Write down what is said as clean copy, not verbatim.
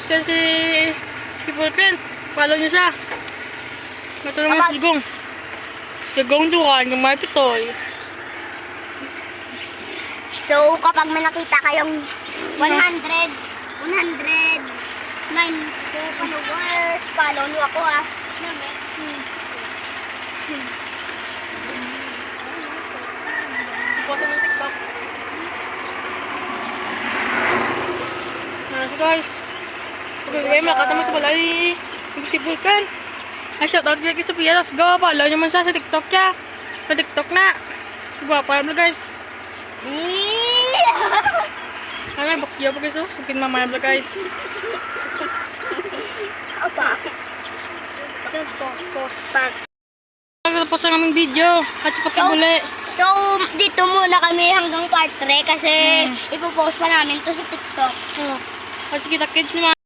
artist yan si Skipper Clint. Follow nyo siya. Ito naman si Gong. Si Gong Dukan, yung may pitoy. So, kapag may nakita kayong 109 followers, follow nyo ako ah. Post ng TikTok. So guys. Okay, makakata mo sa balay. Yung Skipper Clint. Ay, shoutout kay Sophia. Let's go. Follow nyo man siya sa TikTok niya. Sa TikTok na. Guwapa naman guys. Ay, bakya pa guys. Sukin mamaya vlog guys. Apa? Post. Tapos ang aming video. At sa muli. So, dito muna kami hanggang part 3 kasi ipopost pa namin to sa TikTok. Kasi kita kids naman.